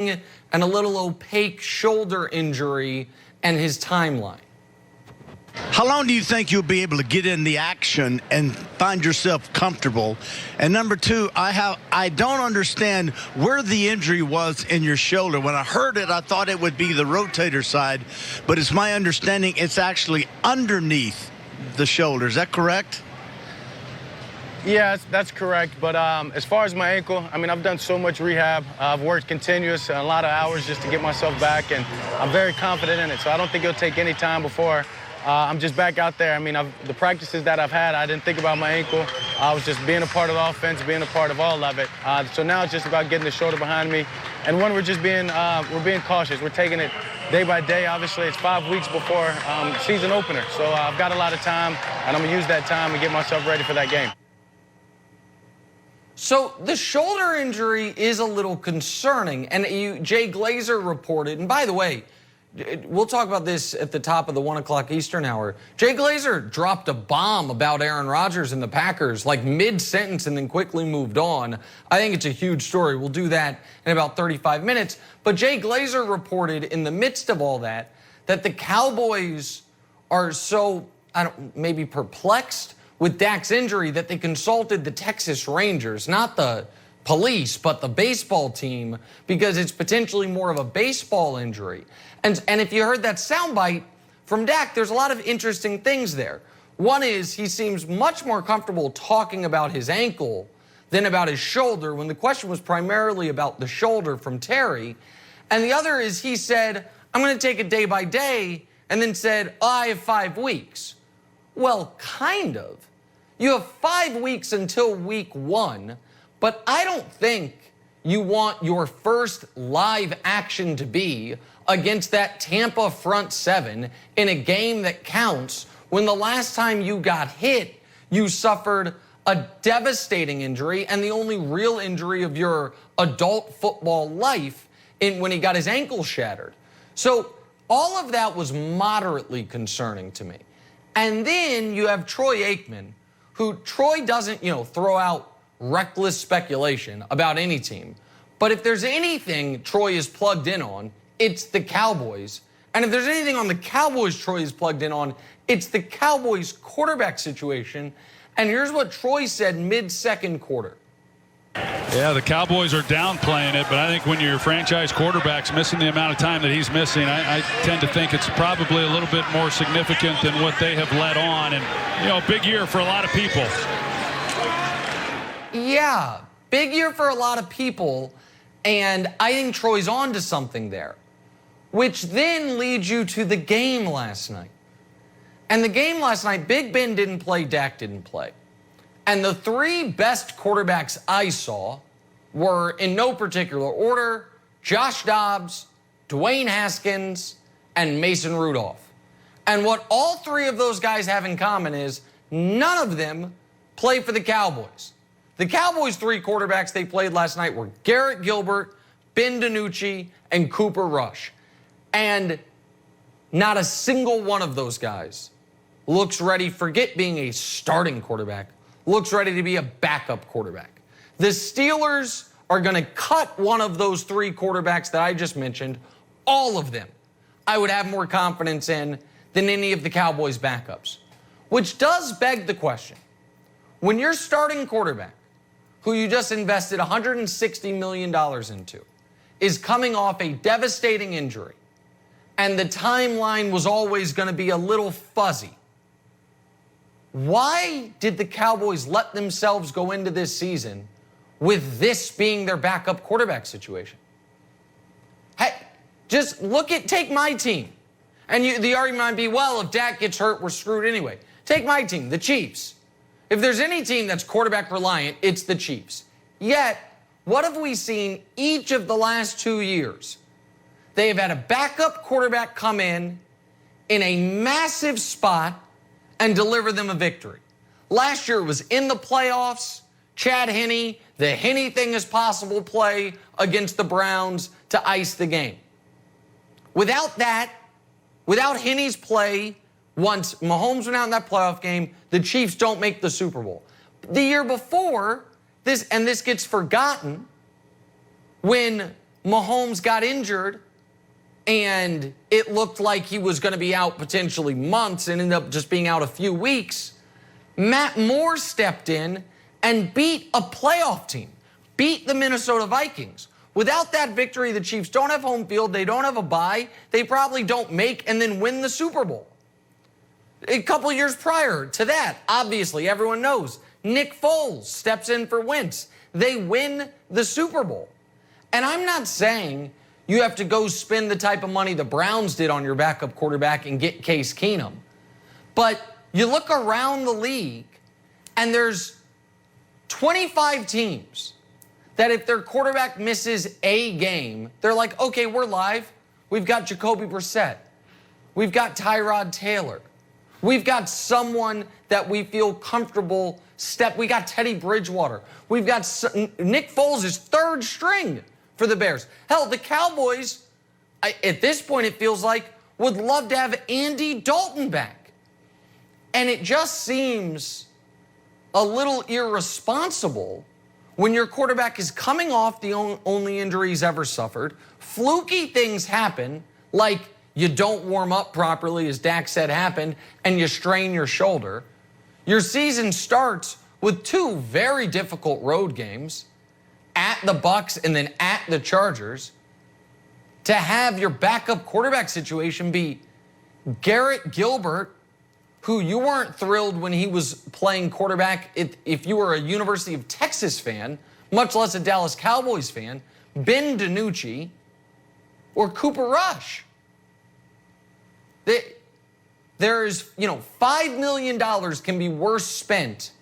and a little opaque shoulder injury and his timeline. How long do you think you'll be able to get in the action and find yourself comfortable? And number two, I don't understand where the injury was in your shoulder. When I heard it, I thought it would be the rotator side, but it's my understanding it's actually underneath the shoulder. Is that correct? Yeah, that's correct. But as far as my ankle, I mean, I've done so much rehab. I've worked continuous, a lot of hours just to get myself back, and I'm very confident in it. So I don't think it'll take any time before I'm just back out there. I mean, the practices that I've had, I didn't think about my ankle. I was just being a part of the offense, being a part of all of it. So now it's just about getting the shoulder behind me. And when we're just being cautious. We're taking it day by day. Obviously, it's 5 weeks before season opener. So I've got a lot of time, and I'm going to use that time and get myself ready for that game. So the shoulder injury is a little concerning, and Jay Glazer reported, and by the way, we'll talk about this at the top of the 1 o'clock Eastern hour. Jay Glazer dropped a bomb about Aaron Rodgers and the Packers, like mid-sentence, and then quickly moved on. I think it's a huge story. We'll do that in about 35 minutes. But Jay Glazer reported in the midst of all that the Cowboys are so, maybe perplexed with Dak's injury that they consulted the Texas Rangers, not the police, but the baseball team, because it's potentially more of a baseball injury. And if you heard that soundbite from Dak, there's a lot of interesting things there. One is he seems much more comfortable talking about his ankle than about his shoulder, when the question was primarily about the shoulder from Terry. And the other is he said, I'm going to take it day by day, and then said, I have 5 weeks. Well, kind of. You have 5 weeks until week 1, but I don't think you want your first live action to be against that Tampa front seven in a game that counts, when the last time you got hit, you suffered a devastating injury and the only real injury of your adult football life when he got his ankle shattered. So all of that was moderately concerning to me. And then you have Troy Aikman, who Troy doesn't, throw out reckless speculation about any team. But if there's anything Troy is plugged in on, it's the Cowboys. And if there's anything on the Cowboys Troy is plugged in on, it's the Cowboys quarterback situation. And here's what Troy said mid-second quarter. Yeah, the Cowboys are downplaying it, but I think when your franchise quarterback's missing the amount of time that he's missing, I tend to think it's probably a little bit more significant than what they have let on. And, a big year for a lot of people. Yeah, big year for a lot of people, and I think Troy's on to something there, which then leads you to the game last night. And the game last night, Big Ben didn't play, Dak didn't play. And the 3 best quarterbacks I saw were, in no particular order, Josh Dobbs, Dwayne Haskins, and Mason Rudolph. And what all 3 of those guys have in common is none of them play for the Cowboys. The Cowboys' 3 quarterbacks they played last night were Garrett Gilbert, Ben DiNucci, and Cooper Rush. And not a single one of those guys looks ready, forget being a starting quarterback, looks ready to be a backup quarterback. The Steelers are going to cut one of those 3 quarterbacks that I just mentioned, all of them. I would have more confidence in than any of the Cowboys' backups. Which does beg the question, when your starting quarterback, who you just invested $160 million into, is coming off a devastating injury, and the timeline was always going to be a little fuzzy, why did the Cowboys let themselves go into this season with this being their backup quarterback situation? Hey, just take my team. And the argument might be, well, if Dak gets hurt, we're screwed anyway. Take my team, the Chiefs. If there's any team that's quarterback reliant, it's the Chiefs. Yet, what have we seen each of the last 2 years? They have had a backup quarterback come in a massive spot and deliver them a victory. Last year it was in the playoffs, Chad Henne, the Henne thing is possible play against the Browns to ice the game. Without that, without Henne's play, once Mahomes went out in that playoff game, the Chiefs don't make the Super Bowl. The year before, this gets forgotten, when Mahomes got injured and it looked like he was going to be out potentially months and ended up just being out a few weeks, Matt Moore stepped in and beat a playoff team, beat the Minnesota Vikings. Without that victory, the Chiefs don't have home field, they don't have a bye, they probably don't make and then win the Super Bowl. A couple years prior to that, obviously, everyone knows, Nick Foles steps in for Wentz. They win the Super Bowl. And I'm not saying you have to go spend the type of money the Browns did on your backup quarterback and get Case Keenum. But you look around the league, and there's 25 teams that if their quarterback misses a game, they're like, okay, we're live. We've got Jacoby Brissett. We've got Tyrod Taylor. We've got someone that we feel comfortable we got Teddy Bridgewater. We've got Nick Foles is third string for the Bears. Hell, the Cowboys, at this point it feels like, would love to have Andy Dalton back. And it just seems a little irresponsible when your quarterback is coming off the only injury he's ever suffered. Fluky things happen, like you don't warm up properly, as Dak said happened, and you strain your shoulder. Your season starts with two very difficult road games, at the Bucs and then at the Chargers. To have your backup quarterback situation be Garrett Gilbert, who you weren't thrilled when he was playing quarterback if you were a University of Texas fan, much less a Dallas Cowboys fan, Ben DiNucci, or Cooper Rush. There's, $5 million can be worse spent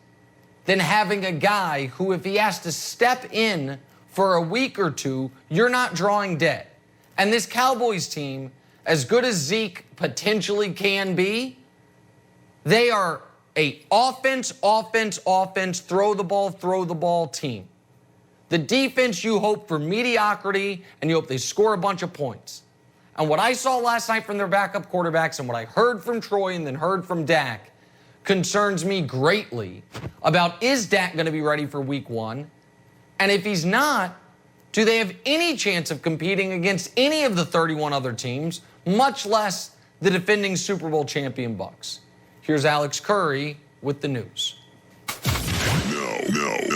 than having a guy who, if he has to step in for a week or two, you're not drawing dead. And this Cowboys team, as good as Zeke potentially can be, they are a offense, throw the ball team. The defense, you hope for mediocrity, and you hope they score a bunch of points. And what I saw last night from their backup quarterbacks and what I heard from Troy and then heard from Dak concerns me greatly about, is Dak going to be ready for week one? And if he's not, do they have any chance of competing against any of the 31 other teams, much less the defending Super Bowl champion Bucs? Here's Alex Curry with the news. No.